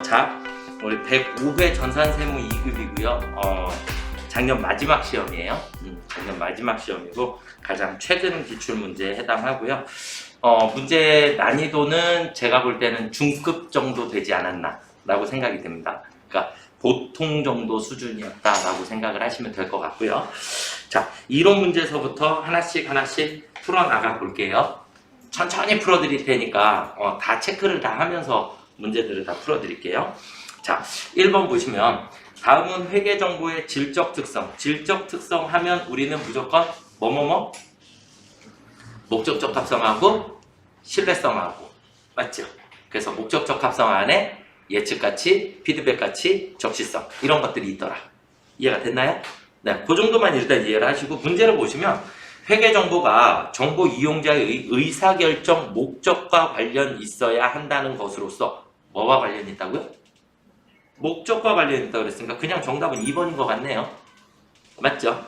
자, 우리 105회 전산세무 2급이고요. 작년 마지막 시험이에요. 작년 마지막 시험이고 가장 최근 기출문제에 해당하고요. 문제 난이도는 제가 볼 때는 중급 정도 되지 않았나 라고 생각이 됩니다. 그러니까 보통 정도 수준이었다라고 생각을 하시면 될 것 같고요. 자, 이론 문제에서부터 하나씩 풀어나가 볼게요. 천천히 풀어드릴 테니까 다 체크를 다 하면서 문제들을 다 풀어드릴게요. 자, 1번 보시면 다음은 회계정보의 질적 특성. 질적 특성 하면 우리는 무조건 뭐뭐뭐? 목적적 합성하고 신뢰성하고 맞죠? 그래서 목적적 합성 안에 예측가치, 피드백가치, 적시성 이런 것들이 있더라. 이해가 됐나요? 네, 그 정도만 일단 이해를 하시고 문제를 보시면 회계정보가 정보 이용자의 의사결정 목적과 관련 있어야 한다는 것으로서 뭐와 관련이 있다고요? 목적과 관련이 있다고 그랬으니까 그냥 정답은 2번인 것 같네요. 맞죠?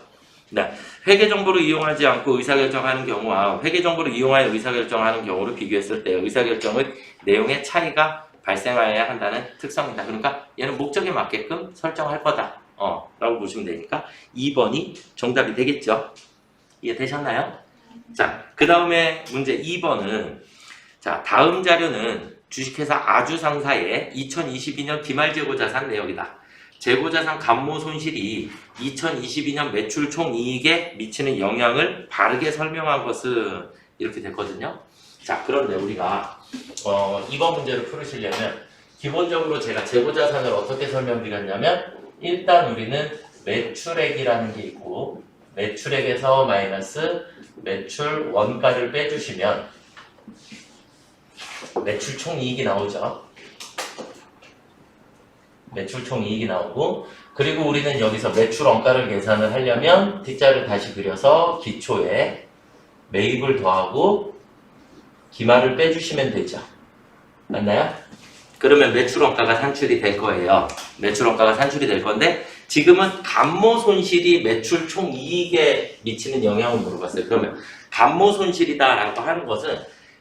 네, 회계정보를 이용하지 않고 의사결정하는 경우와 회계정보를 이용하여 의사결정하는 경우를 비교했을 때 의사결정의 내용의 차이가 발생해야 한다는 특성이다. 그러니까 얘는 목적에 맞게끔 설정할 거다. 라고 보시면 되니까 2번이 정답이 되겠죠. 이해되셨나요? 자, 그 다음에 문제 2번은 자, 다음 자료는 주식회사 아주상사의 2022년 기말재고자산 내역이다. 재고자산 감모 손실이 2022년 매출 총이익에 미치는 영향을 바르게 설명한 것은 이렇게 됐거든요. 자, 그런데 우리가 이번 문제를 풀으시려면 기본적으로 제가 재고자산을 어떻게 설명드렸냐면 일단 우리는 매출액이라는 게 있고 매출액에서 마이너스 매출 원가를 빼주시면 매출 총이익이 나오죠. 매출 총이익이 나오고 그리고 우리는 여기서 매출 원가를 계산을 하려면 T자를 다시 그려서 기초에 매입을 더하고 기말을 빼주시면 되죠. 맞나요? 그러면 매출 원가가 산출이 될 거예요. 매출 원가가 산출이 될 건데 지금은 감모 손실이 매출 총이익에 미치는 영향을 물어봤어요. 그러면 감모 손실이다라고 하는 것은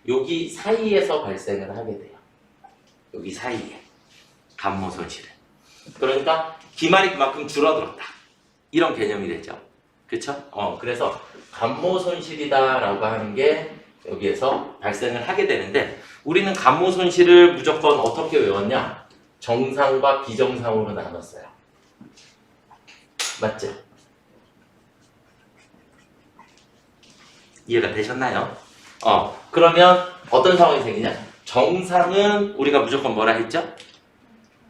여기 사이에서 발생을 하게 돼요. 여기 사이에 감모 손실은. 그러니까 기말이 그만큼 줄어들었다. 이런 개념이 되죠. 그쵸? 그래서 감모 손실이다라고 하는 게 여기에서 발생을 하게 되는데 우리는 감모 손실을 무조건 어떻게 외웠냐? 정상과 비정상으로 나눴어요. 맞죠? 이해가 되셨나요? 그러면 어떤 상황이 생기냐? 정상은 우리가 무조건 뭐라 했죠?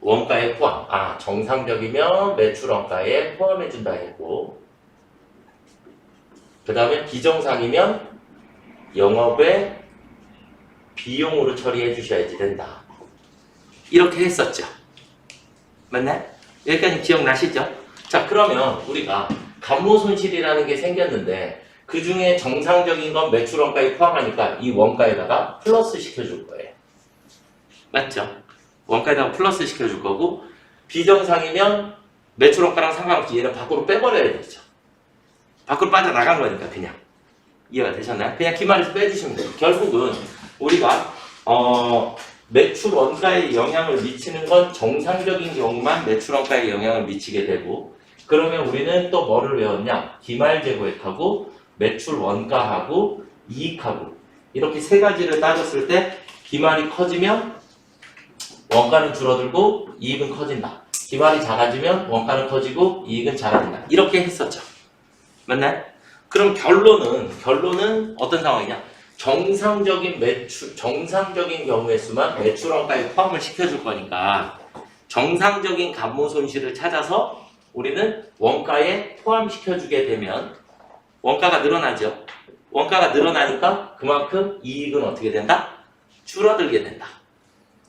원가에 포함. 정상적이면 매출 원가에 포함해준다 했고 그 다음에 비정상이면 영업의 비용으로 처리해 주셔야지 된다. 이렇게 했었죠. 맞나요? 여기까지 기억나시죠? 자, 그러면 우리가 감모 손실이라는 게 생겼는데 그 중에 정상적인 건 매출 원가에 포함하니까 이 원가에다가 플러스 시켜줄 거예요. 맞죠? 원가에다가 플러스 시켜줄 거고 비정상이면 매출 원가랑 상관없이 얘는 밖으로 빼버려야 되죠. 밖으로 빠져나간 거니까 그냥. 이해가 되셨나요? 그냥 기말에서 빼주시면 돼요. 결국은 우리가 매출 원가에 영향을 미치는 건 정상적인 경우만 매출 원가에 영향을 미치게 되고 그러면 우리는 또 뭐를 외웠냐? 기말재고액하고 매출 원가하고 이익하고 이렇게 세 가지를 따졌을 때 기말이 커지면 원가는 줄어들고 이익은 커진다. 기말이 작아지면 원가는 커지고 이익은 작아진다. 이렇게 했었죠. 맞나요? 그럼 결론은 어떤 상황이냐? 정상적인 경우의 수만 매출 원가에 포함을 시켜줄 거니까 정상적인 감모 손실을 찾아서 우리는 원가에 포함시켜주게 되면 원가가 늘어나죠. 원가가 늘어나니까 그만큼 이익은 어떻게 된다? 줄어들게 된다.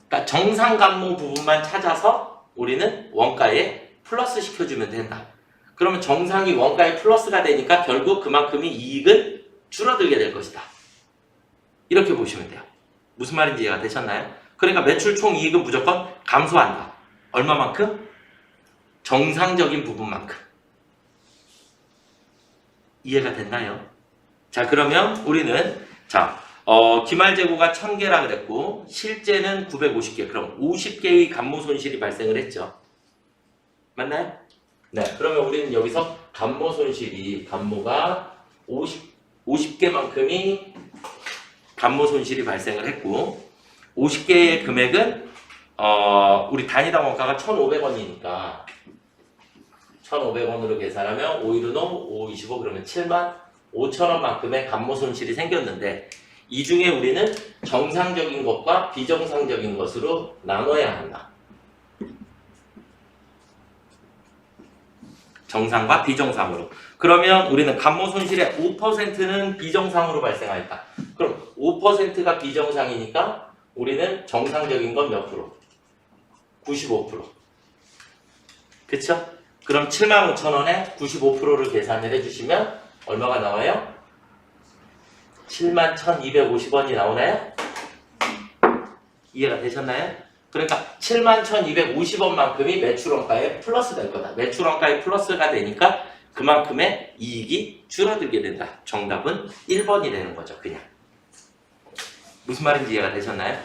그러니까 정상 감모 부분만 찾아서 우리는 원가에 플러스 시켜주면 된다. 그러면 정상이 원가에 플러스가 되니까 결국 그만큼이 이익은 줄어들게 될 것이다. 이렇게 보시면 돼요. 무슨 말인지 이해가 되셨나요? 그러니까 매출 총이익은 무조건 감소한다. 얼마만큼? 정상적인 부분만큼. 이해가 됐나요? 자, 그러면 우리는 기말 재고가 1000개라 그랬고 실제는 950개. 그럼 50개의 감모 손실이 발생을 했죠. 맞나요? 네. 그러면 우리는 여기서 감모 손실이 감모가 50개만큼이 감모 손실이 발생을 했고 50개의 금액은 우리 단위당 원가가 1,500원이니까 1,500원으로 계산하면 5 1 5, 5 25 그러면 75,000원만큼의 감모 손실이 생겼는데 이 중에 우리는 정상적인 것과 비정상적인 것으로 나눠야 한다. 정상과 비정상으로. 그러면 우리는 감모 손실의 5%는 비정상으로 발생하였다. 그럼 5%가 비정상이니까 우리는 정상적인 건 몇 프로? 95%. 그쵸? 그럼 75,000원에 95%를 계산을 해주시면 얼마가 나와요? 71,250원이 나오나요? 이해가 되셨나요? 그러니까 71,250원만큼이 매출원가에 플러스 될 거다. 매출원가에 플러스가 되니까 그만큼의 이익이 줄어들게 된다. 정답은 1번이 되는 거죠. 그냥. 무슨 말인지 이해가 되셨나요?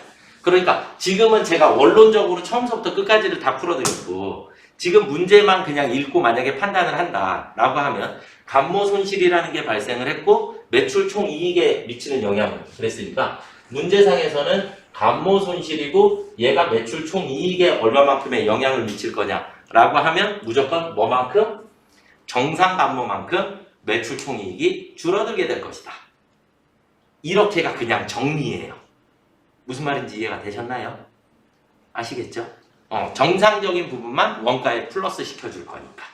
그러니까 지금은 제가 원론적으로 처음부터 끝까지를 다 풀어드렸고 지금 문제만 그냥 읽고 만약에 판단을 한다라고 하면 감모 손실이라는 게 발생을 했고 매출 총 이익에 미치는 영향을 그랬으니까 문제상에서는 감모 손실이고 얘가 매출 총 이익에 얼마만큼의 영향을 미칠 거냐라고 하면 무조건 뭐만큼? 정상 감모만큼 매출 총 이익이 줄어들게 될 것이다. 이렇게가 그냥 정리예요. 무슨 말인지 이해가 되셨나요? 아시겠죠? 정상적인 부분만 원가에 플러스 시켜줄 거니까.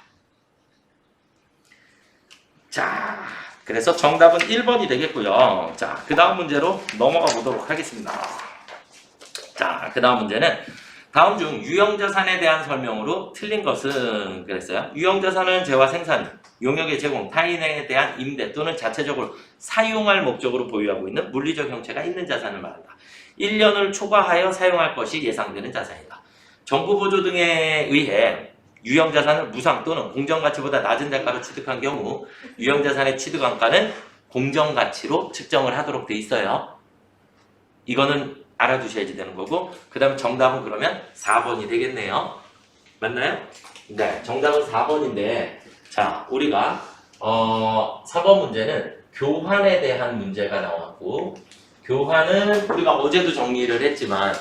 자, 그래서 정답은 1번이 되겠고요. 자, 그 다음 문제로 넘어가 보도록 하겠습니다. 자, 그 다음 문제는 다음 중 유형자산에 대한 설명으로 틀린 것은 그랬어요. 유형자산은 재화 생산, 용역의 제공, 타인에 대한 임대 또는 자체적으로 사용할 목적으로 보유하고 있는 물리적 형체가 있는 자산을 말한다. 1년을 초과하여 사용할 것이 예상되는 자산이다. 정부 보조 등에 의해 유형자산을 무상 또는 공정가치보다 낮은 단가로 취득한 경우 유형자산의 취득원가는 공정가치로 측정을 하도록 돼 있어요. 이거는 알아두셔야지 되는 거고 그 다음 정답은 그러면 4번이 되겠네요. 맞나요? 네, 정답은 4번인데 자, 우리가 4번 문제는 교환에 대한 문제가 나왔고 교환은 우리가 어제도 정리를 했지만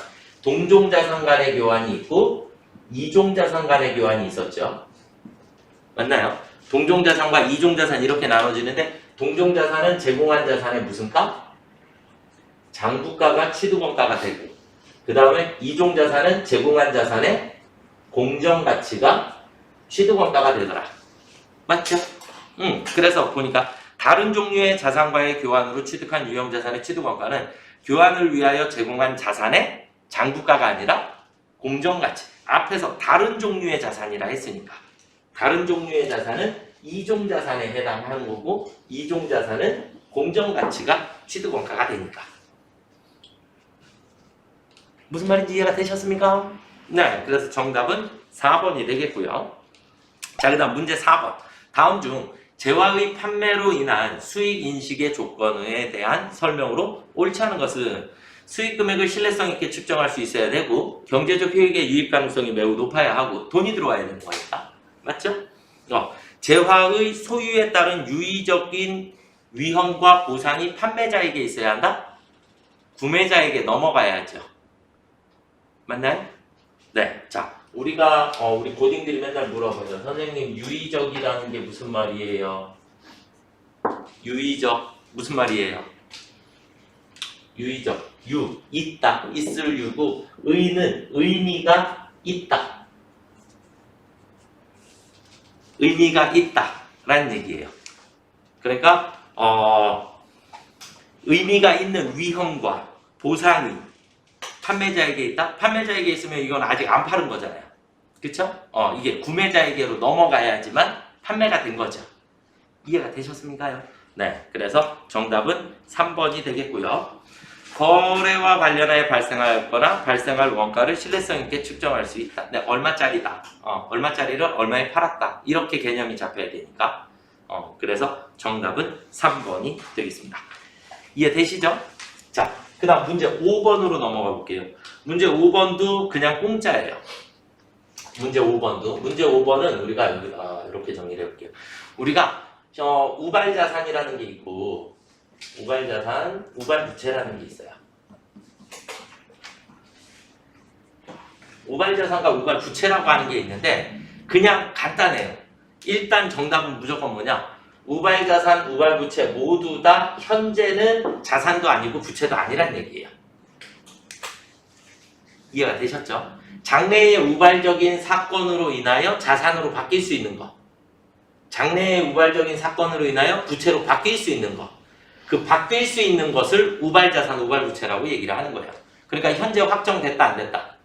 동종자산 간의 교환이 있고 이종자산 간의 교환이 있었죠. 맞나요? 동종자산과 이종자산 이렇게 나눠지는데 동종자산은 제공한 자산의 무슨 가? 장부가가 취득원가가 되고 그 다음에 이종자산은 제공한 자산의 공정가치가 취득원가가 되더라. 맞죠? 그래서 보니까 다른 종류의 자산과의 교환으로 취득한 유형자산의 취득원가는 교환을 위하여 제공한 자산의 장부가가 아니라 공정가치. 앞에서 다른 종류의 자산이라 했으니까 다른 종류의 자산은 이종자산에 해당하는 거고 이종자산은 공정가치가 취득원가가 되니까. 무슨 말인지 이해가 되셨습니까? 네, 그래서 정답은 4번이 되겠고요. 자, 그 다음 문제 4번. 다음 중 재화의 판매로 인한 수익 인식의 조건에 대한 설명으로 옳지 않은 것은 수익 금액을 신뢰성 있게 측정할 수 있어야 되고 경제적 효익의 유입 가능성이 매우 높아야 하고 돈이 들어와야 되는 거니까. 맞죠? 재화의 소유에 따른 유의적인 위험과 보상이 판매자에게 있어야 한다? 구매자에게 넘어가야죠. 맞나요? 네. 자, 우리가 우리 고딩들이 맨날 물어보죠. 선생님, 유의적이라는 게 무슨 말이에요? 유의적 무슨 말이에요? 유의적 있다, 있을 유고 의는 의미가 있다. 의미가 있다라는 얘기예요. 그러니까 의미가 있는 위험과 보상이 판매자에게 있다? 판매자에게 있으면 이건 아직 안 파는 거잖아요. 그쵸? 이게 구매자에게로 넘어가야지만 판매가 된 거죠. 이해가 되셨습니까요? 네. 그래서 정답은 3번이 되겠고요. 거래와 관련하여 발생하였거나 발생할 원가를 신뢰성 있게 측정할 수 있다. 네, 얼마짜리다. 얼마짜리를 얼마에 팔았다. 이렇게 개념이 잡혀야 되니까. 그래서 정답은 3번이 되겠습니다. 이해되시죠? 자, 그 다음 문제 5번으로 넘어가 볼게요. 문제 5번도 그냥 공짜예요. 문제 5번은 우리가 여기, 이렇게 정리를 해볼게요. 우리가 우발자산이라는 게 있고 우발자산, 우발부채라는 게 있어요. 우발자산과 우발부채라고 하는 게 있는데 그냥 간단해요. 일단 정답은 무조건 뭐냐? 우발자산, 우발부채 모두 다 현재는 자산도 아니고 부채도 아니란 얘기예요. 이해가 되셨죠? 장래의 우발적인 사건으로 인하여 자산으로 바뀔 수 있는 거, 장래의 우발적인 사건으로 인하여 부채로 바뀔 수 있는 거, 그 바뀔 수 있는 것을 우발자산, 우발부채라고 얘기를 하는 거예요. 그러니까 현재 확정됐다 안 됐다?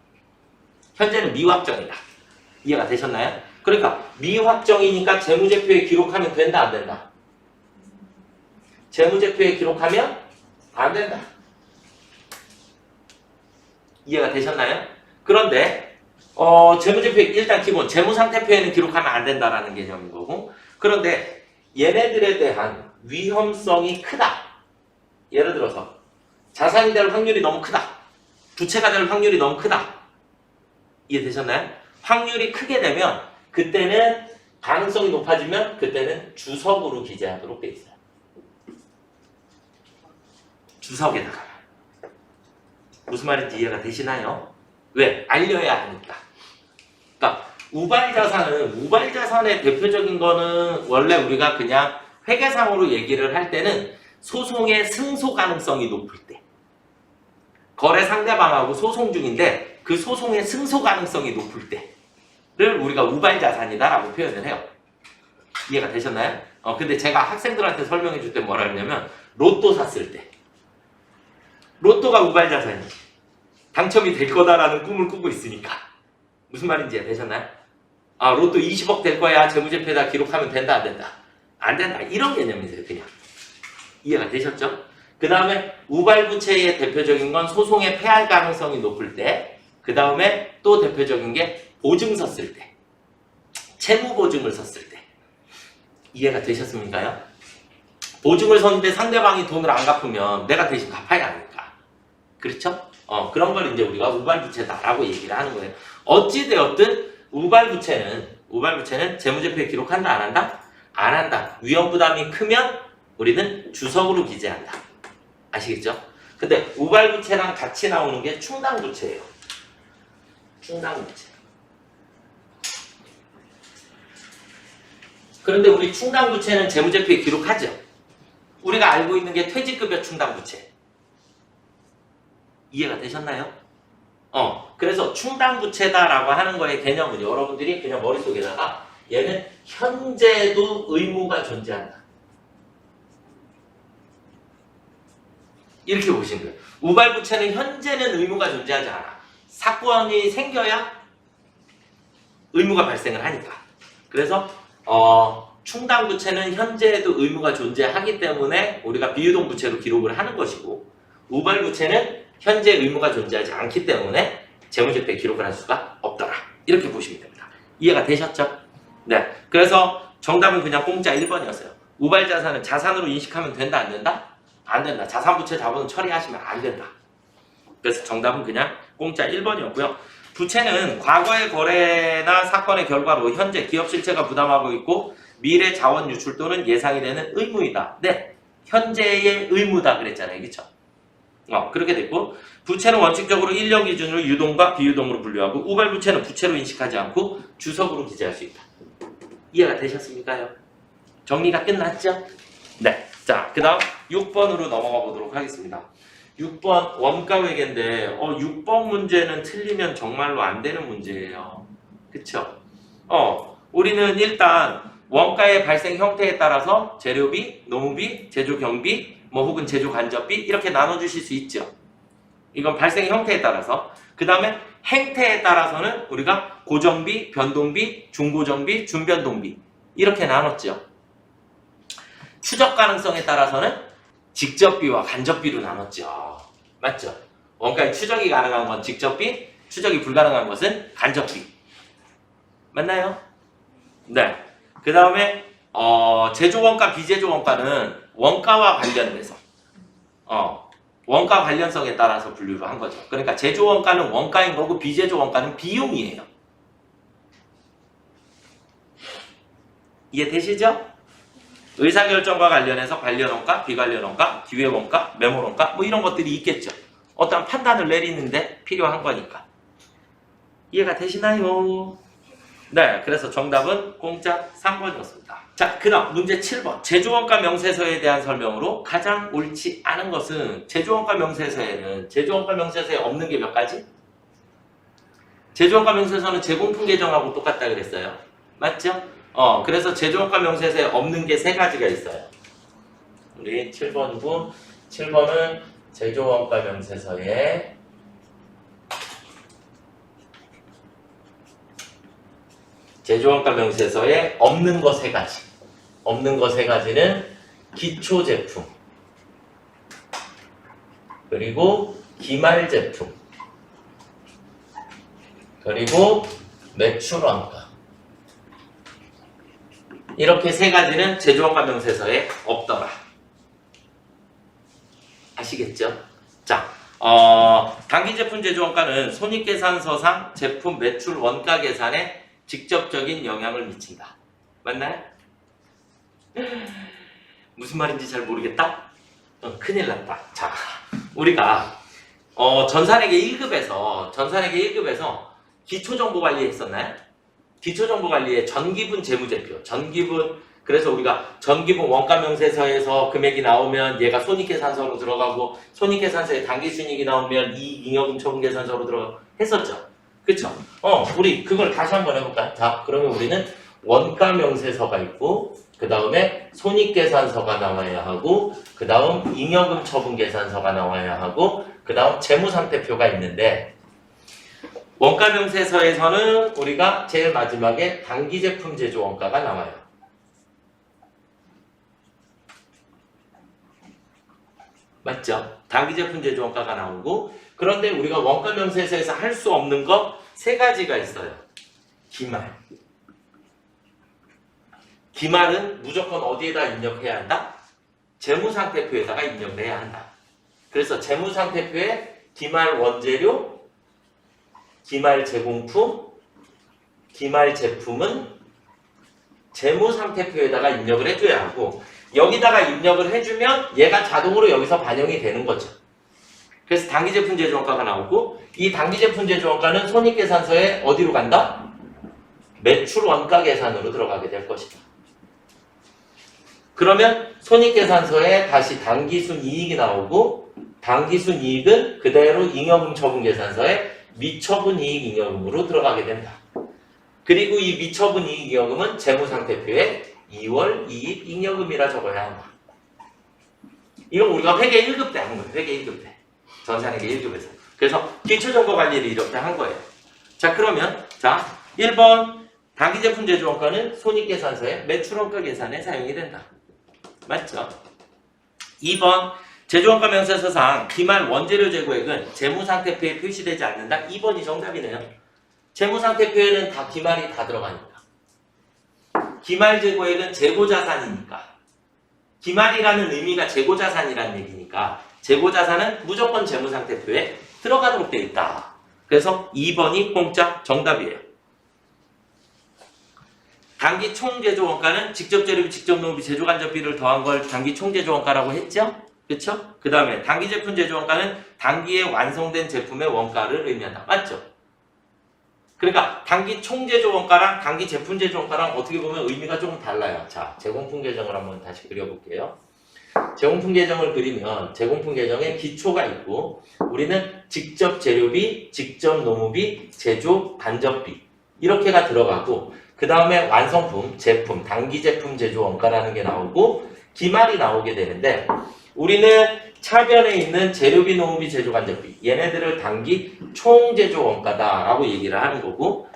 현재는 미확정이다. 이해가 되셨나요? 그러니까 미확정이니까 재무제표에 기록하면 된다 안 된다? 재무제표에 기록하면 안 된다. 이해가 되셨나요? 그런데 재무제표에 일단 기본 재무상태표에는 기록하면 안 된다라는 개념인 거고, 그런데 얘네들에 대한 위험성이 크다. 예를 들어서 자산이 될 확률이 너무 크다. 부채가 될 확률이 너무 크다. 이해되셨나요? 확률이 크게 되면 그때는 가능성이 높아지면 그때는 주석으로 기재하도록 돼 있어요. 주석에다가. 무슨 말인지 이해가 되시나요? 왜? 알려야 하니까. 그러니까 우발자산의 대표적인 거는 원래 우리가 그냥 회계상으로 얘기를 할 때는 소송의 승소 가능성이 높을 때, 거래 상대방하고 소송 중인데 그 소송의 승소 가능성이 높을 때를 우리가 우발자산이다라고 표현을 해요. 이해가 되셨나요? 근데 제가 학생들한테 설명해 줄 때 뭐라 했냐면 로또 샀을 때 로또가 우발자산이지. 당첨이 될 거다라는 꿈을 꾸고 있으니까. 무슨 말인지 되셨나요? 로또 20억 될 거야. 재무제표에다 기록하면 된다 안 된다? 안 된다. 이런 개념이세요. 그냥. 이해가 되셨죠? 그 다음에 우발부채의 대표적인 건 소송에 패할 가능성이 높을 때, 그 다음에 또 대표적인 게 보증 섰을 때, 채무보증을 섰을 때. 이해가 되셨습니까요? 보증을 섰는데 상대방이 돈을 안 갚으면 내가 대신 갚아야 하니까. 그렇죠? 그런 걸 이제 우리가 우발부채다라고 얘기를 하는 거예요. 어찌되었든 우발부채는 재무제표에 기록한다 안 한다? 안 한다. 위험부담이 크면 우리는 주석으로 기재한다. 아시겠죠? 근데 우발부채랑 같이 나오는 게 충당부채예요. 충당부채. 그런데 우리 충당부채는 재무제표에 기록하죠. 우리가 알고 있는 게 퇴직급여 충당부채. 이해가 되셨나요? 그래서 충당부채다라고 하는 거의 개념은 여러분들이 그냥 머릿속에다가 얘는 현재도 의무가 존재한다. 이렇게 보시면 돼요. 우발부채는 현재는 의무가 존재하지 않아. 사건이 생겨야 의무가 발생을 하니까. 그래서 충당부채는 현재에도 의무가 존재하기 때문에 우리가 비유동부채로 기록을 하는 것이고, 우발부채는 현재 의무가 존재하지 않기 때문에 재무제표에 기록을 할 수가 없더라. 이렇게 보시면 됩니다. 이해가 되셨죠? 네. 그래서 정답은 그냥 공짜 1번이었어요. 우발자산은 자산으로 인식하면 된다 안 된다? 안 된다. 자산부채 자본은 처리하시면 안 된다. 그래서 정답은 그냥 공짜 1번이었고요. 부채는 과거의 거래나 사건의 결과로 현재 기업 실체가 부담하고 있고 미래 자원 유출 또는 예상이 되는 의무이다. 네. 현재의 의무다 그랬잖아요. 그렇죠? 그렇게 됐고, 부채는 원칙적으로 인력 기준으로 유동과 비유동으로 분류하고 우발부채는 부채로 인식하지 않고 주석으로 기재할 수 있다. 이해가 되셨습니까요? 정리가 끝났죠? 네. 자, 그 다음 6번으로 넘어가 보도록 하겠습니다. 6번 원가회계인데 6번 문제는 틀리면 정말로 안 되는 문제예요. 그쵸? 우리는 일단 원가의 발생 형태에 따라서 재료비, 노무비, 제조 경비, 혹은 제조 간접비 이렇게 나눠주실 수 있죠. 이건 발생 형태에 따라서. 그 다음에 행태에 따라서는 우리가 고정비, 변동비, 중고정비, 준변동비 이렇게 나눴죠. 추적 가능성에 따라서는 직접비와 간접비로 나눴죠. 맞죠? 원가의 추적이 가능한 건 직접비, 추적이 불가능한 것은 간접비. 맞나요? 네. 그 다음에 제조원가, 비제조원가는 원가와 관련돼서 원가 관련성에 따라서 분류를 한 거죠. 그러니까 제조 원가는 원가인 거고 비제조 원가는 비용이에요. 이해되시죠? 의사결정과 관련해서 관련 원가, 비관련 원가, 기회 원가, 매몰 원가 뭐 이런 것들이 있겠죠. 어떤 판단을 내리는데 필요한 거니까. 이해가 되시나요? 네, 그래서 정답은 공짜 3번이었습니다. 자, 그럼 문제 7번. 제조원가 명세서에 대한 설명으로 가장 옳지 않은 것은 제조원가 명세서에는 제조원가 명세서에 없는 게 몇 가지? 제조원가 명세서는 제공품 계정하고 똑같다 그랬어요. 맞죠? 그래서 제조원가 명세서에 없는 게 3가지가 있어요. 우리 7번이고 7번은 제조원가 명세서에 제조원가 명세서에 없는 거 3가지. 없는 거 3가지는 기초 제품, 그리고 기말 제품, 그리고 매출 원가. 이렇게 3가지는 제조원가 명세서에 없더라. 아시겠죠? 자, 단기 제품 제조원가는 손익계산서상 제품 매출 원가 계산에 직접적인 영향을 미친다. 맞나요? 무슨 말인지 잘 모르겠다? 큰일 났다. 자, 우리가 전산회계 1급에서 기초정보관리 했었나요? 기초정보관리에 전기분 재무제표, 전기분, 그래서 우리가 전기분 원가명세서에서 금액이 나오면 얘가 손익계산서로 들어가고 손익계산서에 당기순이익이 나오면 이익잉여금 처분계산서로 들어가고 했었죠. 그쵸? 우리 그걸 다시 한번 해볼까요? 자, 그러면 우리는 원가명세서가 있고 그 다음에 손익계산서가 나와야 하고 그 다음 잉여금 처분계산서가 나와야 하고 그 다음 재무상태표가 있는데 원가명세서에서는 우리가 제일 마지막에 단기제품 제조원가가 나와요. 맞죠? 단기제품 제조원가가 나오고 그런데 우리가 원가명세서에서 할 수 없는 거 3가지가 있어요. 기말. 기말은 무조건 어디에다 입력해야 한다? 재무상태표에다가 입력을 해야 한다. 그래서 재무상태표에 기말 원재료, 기말 제공품, 기말 제품은 재무상태표에다가 입력을 해줘야 하고 여기다가 입력을 해주면 얘가 자동으로 여기서 반영이 되는 거죠. 그래서 단기제품 제조원가가 나오고 이 단기제품 제조원가는 손익계산서에 어디로 간다? 매출 원가 계산으로 들어가게 될 것이다. 그러면 손익계산서에 다시 당기순이익이 나오고 당기순이익은 그대로 잉여금 처분계산서에 미처분이익 잉여금으로 들어가게 된다. 그리고 이 미처분이익 잉여금은 재무상태표에 2월 이익 잉여금이라 적어야 한다. 이건 우리가 회계 1급 때 한 거예요. 회계 1급 때. 전산회계 1급에서. 그래서 기초정보관리를 이렇게 한 거예요. 자, 그러면 자 1번 단기제품 제조원가는 손익계산서에 매출원가 계산에 사용이 된다. 맞죠? 2번 제조원가 명세서상 기말 원재료 재고액은 재무상태표에 표시되지 않는다. 2번이 정답이네요. 재무상태표에는 다 기말이 다 들어가니까. 기말 재고액은 재고자산이니까. 기말이라는 의미가 재고자산이라는 얘기니까 재고자산은 무조건 재무상태표에 들어가도록 되어 있다. 그래서 2번이 공짜 정답이에요. 단기 총제조원가는 직접 재료비, 직접 노무비, 제조간접비를 더한 걸 단기 총제조원가라고 했죠? 그쵸? 그 다음에 단기 제품 제조원가는 단기에 완성된 제품의 원가를 의미한다. 맞죠? 그러니까 단기 총제조원가랑 단기 제품 제조원가랑 어떻게 보면 의미가 조금 달라요. 자, 제공품 계정을 한번 다시 그려볼게요. 제공품 계정을 그리면 제공품 계정에 기초가 있고 우리는 직접 재료비, 직접 노무비, 제조 간접비 이렇게가 들어가고 그 다음에 완성품, 제품, 단기 제품 제조 원가라는 게 나오고 기말이 나오게 되는데 우리는 차변에 있는 재료비, 노무비, 제조 간접비 얘네들을 단기 총 제조 원가다라고 얘기를 하는 거고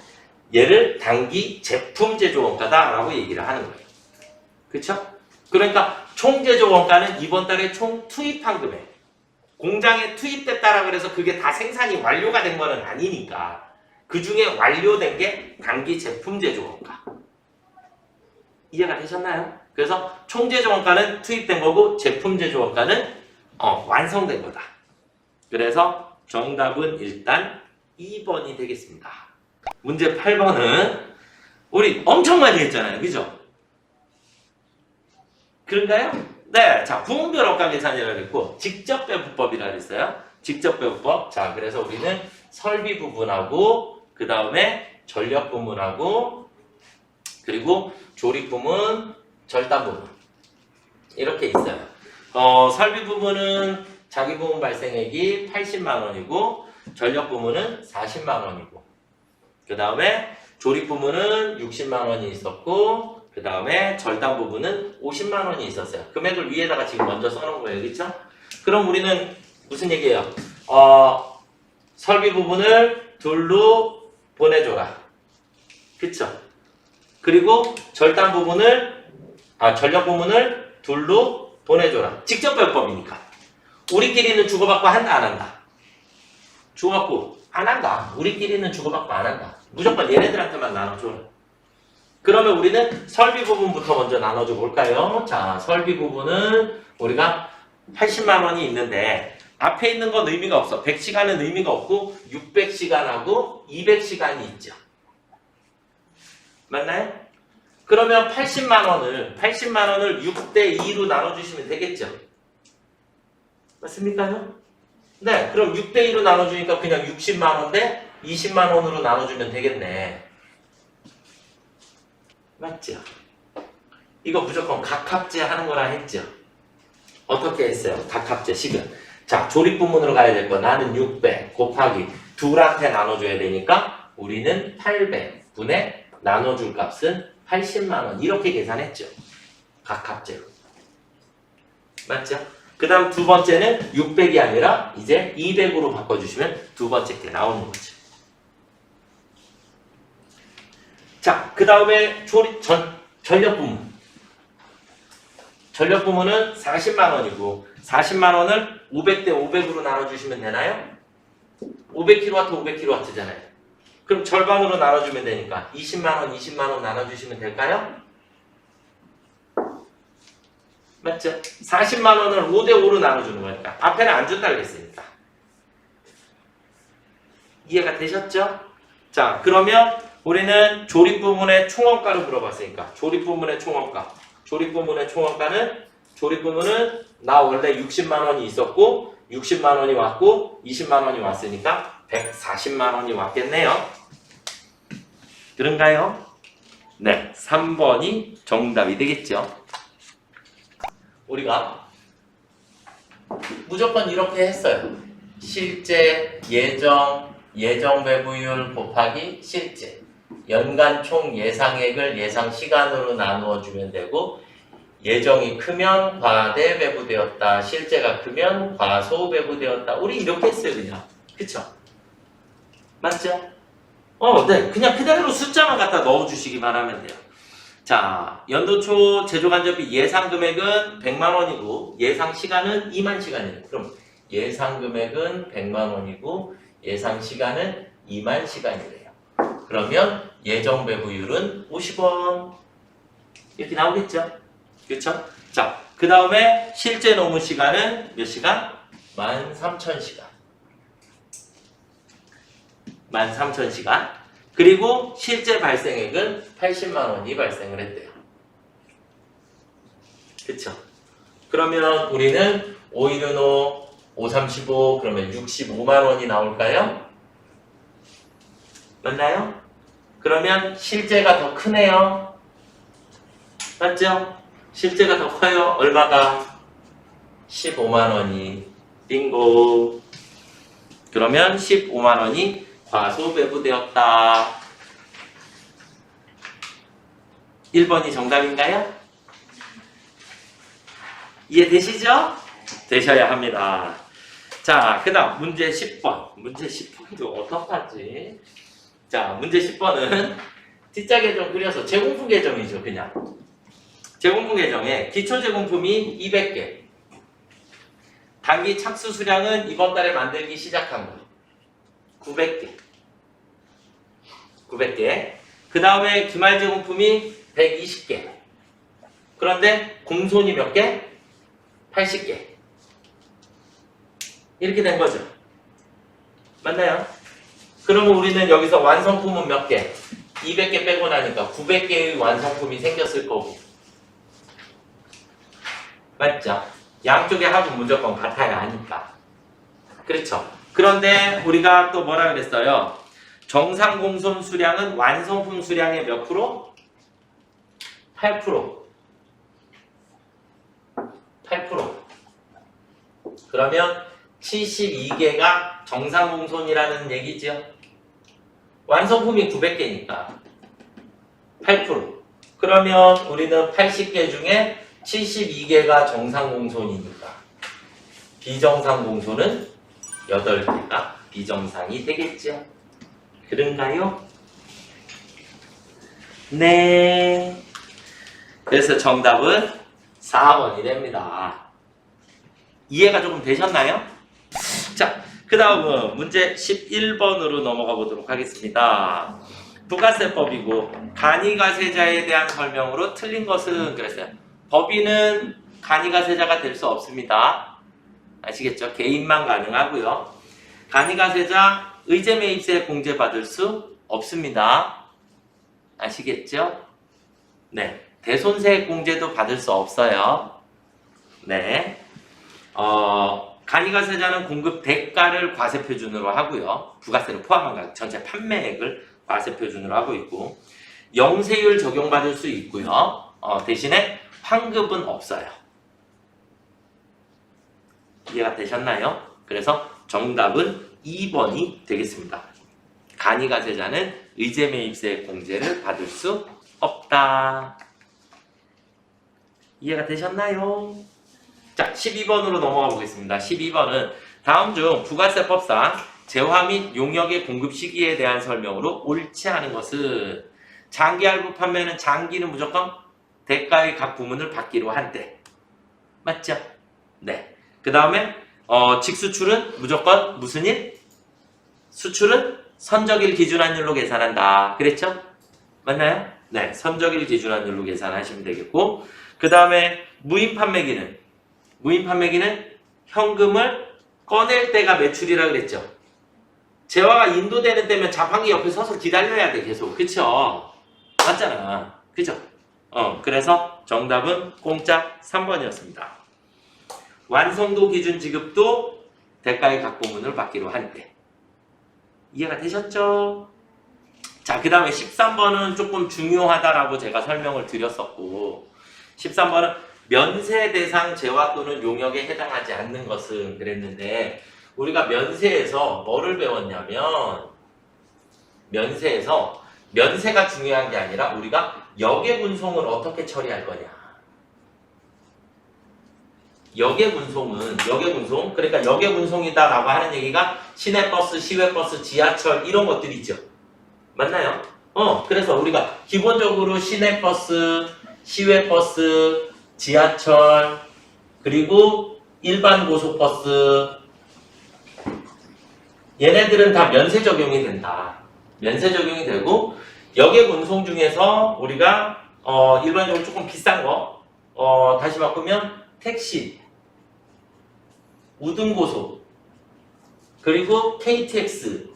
얘를 단기 제품 제조 원가다라고 얘기를 하는 거예요. 그쵸? 그러니까 총 제조 원가는 이번 달에 총 투입한 금액 공장에 투입됐다라 그래서 그게 다 생산이 완료가 된 거는 아니니까 그 중에 완료된 게 단기 제품 제조 원가. 이해가 되셨나요? 그래서 총 제조 원가는 투입된 거고 제품 제조 원가는 완성된 거다. 그래서 정답은 일단 2번이 되겠습니다. 문제 8번은 우리 엄청 많이 했잖아요. 그죠? 그런가요? 네. 자, 부분별 원가 계산이라고 했고 직접 배분법이라고 했어요. 직접 배분법. 자, 그래서 우리는 설비 부분하고 그 다음에 전력 부분하고 그리고 조립 부분, 절단 부분 이렇게 있어요. 설비 부분은 자기 부분 발생액이 80만 원이고 전력 부분은 40만 원이고 그 다음에 조립 부분은 60만 원이 있었고 그 다음에 절단 부분은 50만 원이 있었어요. 금액을 위에다가 지금 먼저 써놓은 거예요. 그렇죠? 그럼 우리는 무슨 얘기예요? 설비 부분을 둘로 보내줘라. 그쵸? 그리고 절단 부분을 전력 부분을 둘로 보내줘라. 직접 배분법이니까. 우리끼리는 주고받고 한다 안 한다? 주고받고 안 한다. 우리끼리는 주고받고 안 한다. 무조건 얘네들한테만 나눠줘라. 그러면 우리는 설비 부분부터 먼저 나눠줘 볼까요? 자, 설비 부분은 우리가 80만 원이 있는데 앞에 있는 건 의미가 없어. 100시간은 의미가 없고 600시간하고 200시간이 있죠. 맞나요? 그러면 80만 원을 6대 2로 나눠주시면 되겠죠? 맞습니까요? 네, 그럼 6대 2로 나눠주니까 그냥 60만 원 대 20만 원으로 나눠주면 되겠네. 맞죠? 이거 무조건 각합제 하는 거라 했죠? 어떻게 했어요? 각합제 식은. 자, 조립 부문으로 가야 될 거. 나는 600 곱하기 둘한테 나눠줘야 되니까 우리는 800분의 나눠줄 값은 80만 원. 이렇게 계산했죠? 각합제로. 맞죠? 그 다음 두 번째는 600이 아니라 이제 200으로 바꿔주시면 두 번째 게 나오는 거죠. 자, 그 다음에 전력 부문. 전력 부문은 40만 원이고 40만 원을 500대 500으로 나눠주시면 되나요? 500kW, 500kW잖아요. 그럼 절반으로 나눠주면 되니까 20만 원, 20만 원 나눠주시면 될까요? 맞죠? 40만 원을 5대 5로 나눠주는 거니까 앞에는 안 준다고 했으니까. 이해가 되셨죠? 자, 그러면 우리는 조립 부문의 총원가를 물어봤으니까 조립 부문의 총원가. 조립 부문의 총원가는 조립 부문은 나 원래 60만 원이 있었고 60만 원이 왔고 20만 원이 왔으니까 140만 원이 왔겠네요. 그런가요? 네, 3번이 정답이 되겠죠. 우리가 무조건 이렇게 했어요. 실제 예정 배부율 곱하기 실제 연간 총 예상액을 예상 시간으로 나누어 주면 되고 예정이 크면 과대 배부되었다. 실제가 크면 과소 배부되었다. 우리 이렇게 했어요. 그냥. 그쵸? 맞죠? 네. 그냥 그대로 숫자만 갖다 넣어주시기만 하면 돼요. 자, 연도초 제조간접비 예상 금액은 100만 원이고 예상 시간은 2만 시간이에요. 그럼 예상 금액은 100만 원이고 예상 시간은 2만 시간이래요. 그러면 예정 배부율은 50원. 이렇게 나오겠죠? 그렇죠? 자, 그 다음에 실제 노무 시간은 몇 시간? 13,000시간. 13,000시간. 그리고 실제 발생액은 80만 원이 발생을 했대요. 그쵸? 그러면 우리는 5일은호 535 그러면 65만 원이 나올까요? 맞나요? 그러면 실제가 더 크네요. 맞죠? 실제가 더 커요. 얼마가? 15만 원이. 빙고. 그러면 15만 원이 과소배부되었다. 1번이 정답인가요? 이해되시죠? 되셔야 합니다. 자, 그 다음 문제 10번. 문제 10번도 어떡하지? 자, 문제 10번은 T자 계정 그려서 제공품 계정이죠, 그냥. 제공품 계정에 기초 제공품이 200개. 단기 착수 수량은 이번 달에 만들기 시작한 거. 900개. 900개. 그 다음에 기말 제공품이 120개. 그런데 공손이 몇 개? 80개. 이렇게 된 거죠. 맞나요? 그러면 우리는 여기서 완성품은 몇 개? 200개 빼고 나니까 900개의 완성품이 생겼을 거고. 맞죠? 양쪽의 합은 무조건 같아야 하니까. 그렇죠? 그런데 우리가 또 뭐라 그랬어요? 정상 공손 수량은 완성품 수량의 몇 프로? 8%. 8%. 그러면 72개가 정상 공손이라는 얘기죠. 완성품이 900개니까 8%. 그러면 우리는 80개 중에 72개가 정상 공손이니까 비정상 공손은 8개가 비정상이 되겠죠. 그런가요? 네. 그래서 정답은 4번이 됩니다. 이해가 조금 되셨나요? 자, 그 다음은 문제 11번으로 넘어가 보도록 하겠습니다. 부가세법이고 간이가세자에 대한 설명으로 틀린 것은 그랬어요. 법인은 간이가세자가 될 수 없습니다. 아시겠죠? 개인만 가능하고요. 간이가세자 의제매입세 공제받을 수 없습니다. 아시겠죠? 네. 대손세 공제도 받을 수 없어요. 네. 간이가세자는 공급 대가를 과세표준으로 하고요. 부가세를 포함한 전체 판매액을 과세표준으로 하고 있고, 영세율 적용받을 수 있고요. 대신에 환급은 없어요. 이해가 되셨나요? 그래서 정답은 2번이 되겠습니다. 간이가세자는 의제매입세 공제를 받을 수 없다. 이해가 되셨나요? 자, 12번으로 넘어가 보겠습니다. 12번은 다음 중 부가세법상 재화 및 용역의 공급 시기에 대한 설명으로 옳지 않은 것은 장기 할부 판매는 장기는 무조건 대가의 각 부문을 받기로 한대. 맞죠? 네. 그 다음에 직수출은 무조건 무슨 일? 수출은 선적일 기준환율로 계산한다. 그랬죠? 맞나요? 네. 선적일 기준환율로 계산하시면 되겠고, 그 다음에 무인판매기는 현금을 꺼낼 때가 매출이라 그랬죠. 재화가 인도되는 때면 자판기 옆에 서서 기다려야 돼, 계속. 그쵸? 맞잖아. 그죠? 그래서 정답은 공짜 3번이었습니다. 완성도 기준 지급도 대가의 각 부문을 받기로 한대. 이해가 되셨죠? 자, 그 다음에 13번은 조금 중요하다라고 제가 설명을 드렸었고, 13번은 면세 대상 재화 또는 용역에 해당하지 않는 것은 그랬는데, 우리가 면세에서 뭐를 배웠냐면, 면세가 중요한 게 아니라 우리가 역외분송을 어떻게 처리할 거냐. 역외분송, 그러니까 역외분송이다라고 하는 얘기가 시내버스, 시외버스, 지하철 이런 것들이 있죠. 맞나요? 그래서 우리가 기본적으로 시내버스, 시외버스, 지하철, 그리고 일반 고속버스, 얘네들은 다 면세 적용이 된다. 면세 적용이 되고, 역외분송 중에서 우리가 일반적으로 조금 비싼 거, 다시 바꾸면 택시, 우등고속, 그리고 KTX,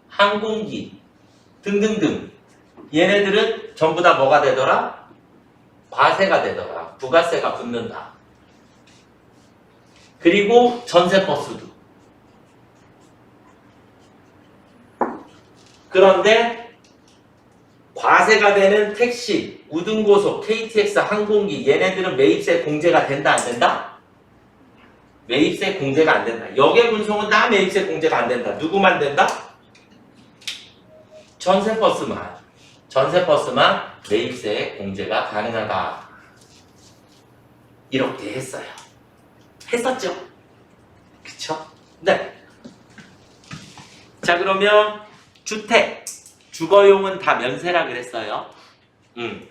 항공기 등등등, 얘네들은 전부 다 뭐가 되더라? 과세가 되더라. 부가세가 붙는다. 그리고 전세버스도. 그런데 과세가 되는 택시, 우등고속, KTX, 항공기, 얘네들은 매입세 공제가 된다, 안 된다? 매입세 공제가 안 된다. 역외분송은 다 매입세 공제가 안 된다. 누구만 된다? 전세버스만 매입세 공제가 가능하다. 이렇게 했어요. 했었죠? 그쵸? 네. 자, 그러면 주택, 주거용은 다 면세라 그랬어요.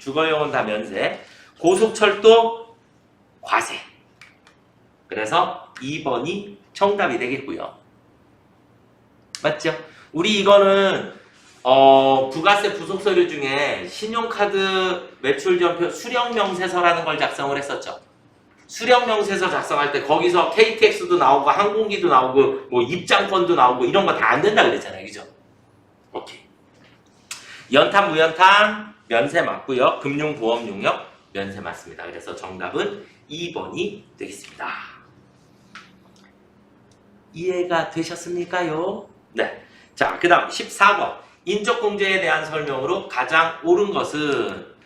주거용은 다 면세. 고속철도 과세. 그래서 2번이 정답이 되겠고요. 맞죠? 우리 이거는 부가세 부속서류 중에 신용카드 매출전표 수령명세서라는 걸 작성을 했었죠. 수령명세서 작성할 때 거기서 KTX도 나오고 항공기도 나오고 뭐 입장권도 나오고 이런 거 다 안 된다 그랬잖아요. 그죠? 오케이. 연탄, 무연탄 면세 맞고요. 금융보험 용역 면세 맞습니다. 그래서 정답은 2번이 되겠습니다. 이해가 되셨습니까요? 네. 자, 그 다음 14번. 인적공제에 대한 설명으로 가장 옳은 것은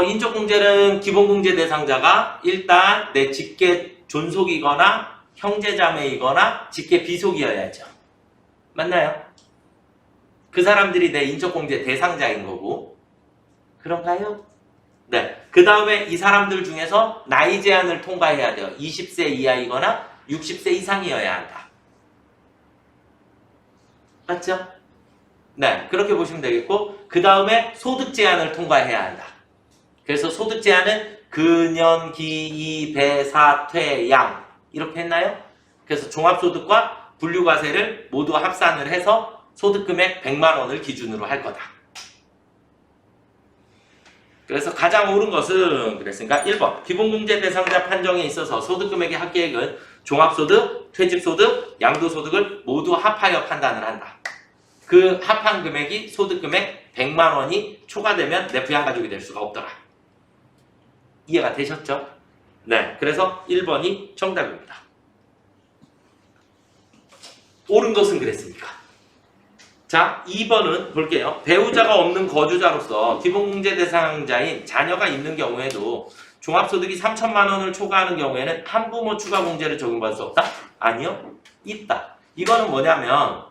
인적공제는 기본공제 대상자가 일단 내 직계 존속이거나 형제자매이거나 직계 비속이어야죠. 맞나요? 그 사람들이 내 인적공제 대상자인 거고. 그런가요? 네. 그 다음에 이 사람들 중에서 나이 제한을 통과해야 돼요. 20세 이하이거나 60세 이상이어야 한다. 맞죠? 네. 그렇게 보시면 되겠고, 그 다음에 소득 제한을 통과해야 한다. 그래서 소득 제한은 근연, 기이, 배사, 퇴, 양 이렇게 했나요? 그래서 종합소득과 분류과세를 모두 합산을 해서 소득금액 100만 원을 기준으로 할 거다. 그래서 가장 옳은 것은 그랬으니까 1번 기본공제 대상자 판정에 있어서 소득금액의 합계액은 종합소득, 퇴직소득, 양도소득을 모두 합하여 판단을 한다. 그 합한 금액이 소득금액 100만 원이 초과되면 내 부양가족이 될 수가 없더라. 이해가 되셨죠? 네, 그래서 1번이 정답입니다. 옳은 것은 그랬으니까. 자, 2번은 볼게요. 배우자가 없는 거주자로서 기본공제 대상자인 자녀가 있는 경우에도 종합소득이 3천만 원을 초과하는 경우에는 한부모 추가공제를 적용받을 수 없다? 아니요. 있다. 이거는 뭐냐면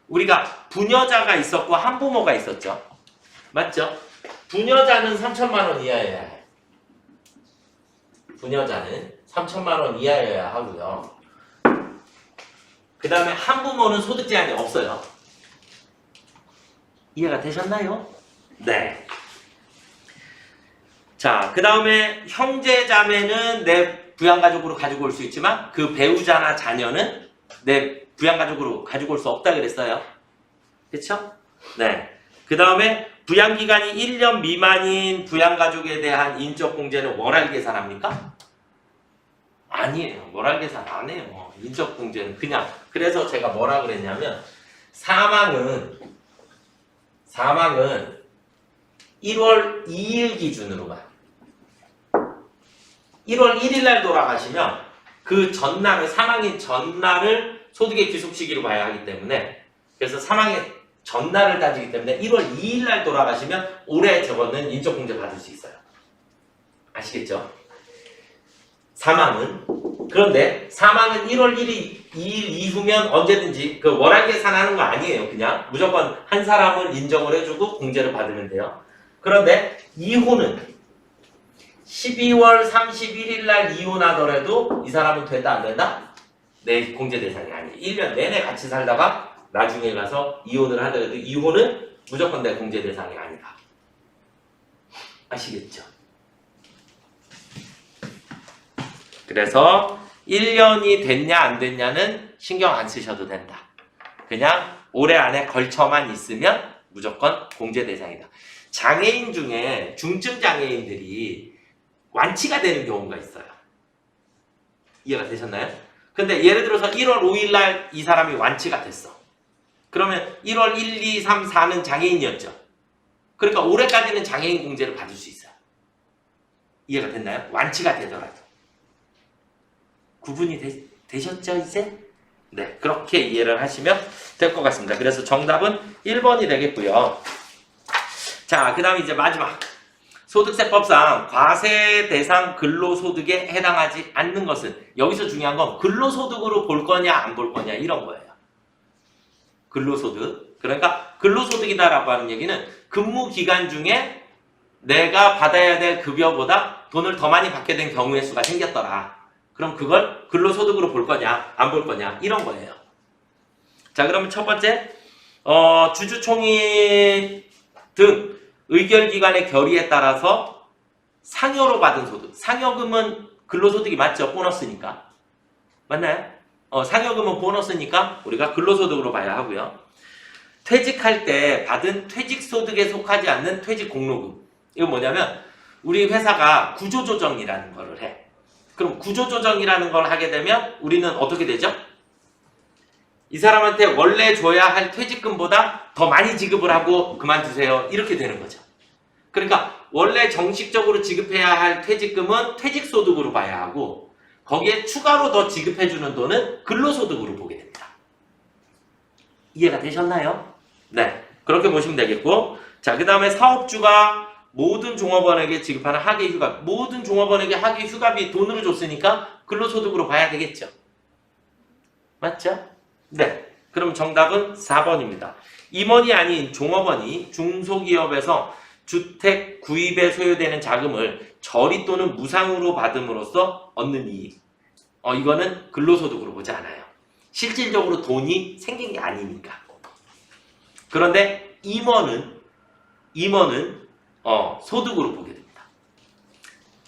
우리가 부녀자가 있었고 한부모가 있었죠. 맞죠? 부녀자는 3천만 원 이하여야 해. 부녀자는 3천만 원 이하여야 하고요. 그 다음에 한부모는 소득 제한이 없어요. 이해가 되셨나요? 네. 자, 그 다음에 형제 자매는 내 부양가족으로 가지고 올 수 있지만 그 배우자나 자녀는 내 부양가족으로 가지고 올 수 없다 그랬어요. 그쵸? 네. 그 다음에 부양기간이 1년 미만인 부양가족에 대한 인적공제는 월할 계산합니까? 아니에요. 월할 계산 안 해요. 인적공제는 그냥. 그래서 제가 뭐라 그랬냐면 사망은 1월 2일 기준으로만 1월 1일 날 돌아가시면 그 전날을 사망인 전날을 소득의 귀속 시기로 봐야 하기 때문에 그래서 사망의 전날을 따지기 때문에 1월 2일 날 돌아가시면 올해 저거는 인적공제 받을 수 있어요. 아시겠죠? 사망은 그런데 사망은 1월 2일 이후면 언제든지 그 월할 계산하는 거 아니에요. 그냥 무조건 한 사람을 인정을 해주고 공제를 받으면 돼요. 그런데 이혼은 12월 31일 날 이혼하더라도 이 사람은 된다 안 된다? 내 공제 대상이 아니에요. 1년 내내 같이 살다가 나중에 가서 이혼을 하더라도 이혼은 무조건 내 공제 대상이 아니다. 아시겠죠? 그래서 1년이 됐냐 안 됐냐는 신경 안 쓰셔도 된다. 그냥 올해 안에 걸쳐만 있으면 무조건 공제 대상이다. 장애인 중에 중증 장애인들이 완치가 되는 경우가 있어요. 이해가 되셨나요? 근데 예를 들어서 1월 5일 날 이 사람이 완치가 됐어. 그러면 1월 1, 2, 3, 4는 장애인이었죠. 그러니까 올해까지는 장애인 공제를 받을 수 있어요. 이해가 됐나요? 완치가 되더라도. 구분이 되셨죠 이제? 네, 그렇게 이해를 하시면 될 것 같습니다. 그래서 정답은 1번이 되겠고요. 자, 그 다음에 이제 마지막 소득세법상 과세 대상 근로소득에 해당하지 않는 것은 여기서 중요한 건 근로소득으로 볼 거냐 안 볼 거냐 이런 거예요. 근로소득. 그러니까 근로소득이다라고 하는 얘기는 근무 기간 중에 내가 받아야 될 급여보다 돈을 더 많이 받게 된 경우의 수가 생겼더라. 그럼 그걸 근로소득으로 볼 거냐 안 볼 거냐 이런 거예요. 자, 그러면 첫 번째 주주총회 등 의결기관의 결의에 따라서 상여로 받은 소득. 상여금은 근로소득이 맞죠? 보너스니까. 맞나요? 상여금은 보너스니까 우리가 근로소득으로 봐야 하고요. 퇴직할 때 받은 퇴직소득에 속하지 않는 퇴직공로금. 이거 뭐냐면 우리 회사가 구조조정이라는 거를 해. 그럼 구조조정이라는 걸 하게 되면 우리는 어떻게 되죠? 이 사람한테 원래 줘야 할 퇴직금보다 더 많이 지급을 하고 그만두세요. 이렇게 되는 거죠. 그러니까 원래 정식적으로 지급해야 할 퇴직금은 퇴직소득으로 봐야 하고 거기에 추가로 더 지급해주는 돈은 근로소득으로 보게 됩니다. 이해가 되셨나요? 네, 그렇게 보시면 되겠고, 자, 그 다음에 사업주가 모든 종업원에게 지급하는 하계휴가, 모든 종업원에게 하계휴가비 돈으로 줬으니까 근로소득으로 봐야 되겠죠. 맞죠? 네, 그럼 정답은 4번입니다. 임원이 아닌 종업원이 중소기업에서 주택 구입에 소요되는 자금을 저리 또는 무상으로 받음으로써 얻는 이익. 이거는 근로소득으로 보지 않아요. 실질적으로 돈이 생긴 게 아니니까. 그런데 임원은 소득으로 보게 됩니다.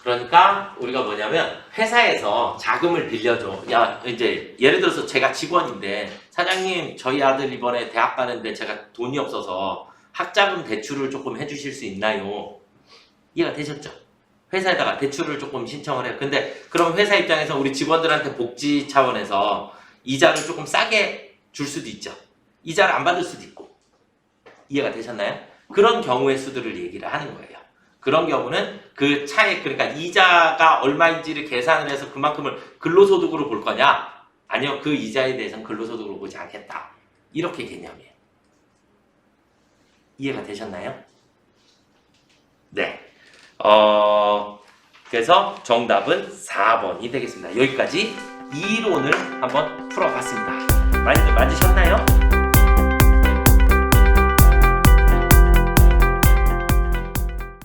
그러니까 우리가 뭐냐면 회사에서 자금을 빌려줘. 야, 이제 예를 들어서 제가 직원인데 사장님 저희 아들 이번에 대학 가는데 제가 돈이 없어서 학자금 대출을 조금 해주실 수 있나요? 이해가 되셨죠? 회사에다가 대출을 조금 신청을 해요. 근데 그럼 회사 입장에서 우리 직원들한테 복지 차원에서 이자를 조금 싸게 줄 수도 있죠. 이자를 안 받을 수도 있고. 이해가 되셨나요? 그런 경우의 수들을 얘기를 하는 거예요. 그런 경우는 그 차액, 그러니까 이자가 얼마인지를 계산을 해서 그만큼을 근로소득으로 볼 거냐? 아니요, 그 이자에 대해서는 근로소득으로 보지 않겠다. 이렇게 개념이에요. 이해가 되셨나요? 네. 그래서 정답은 4번이 되겠습니다. 여기까지 이론을 한번 풀어봤습니다. 많이들 맞으셨나요?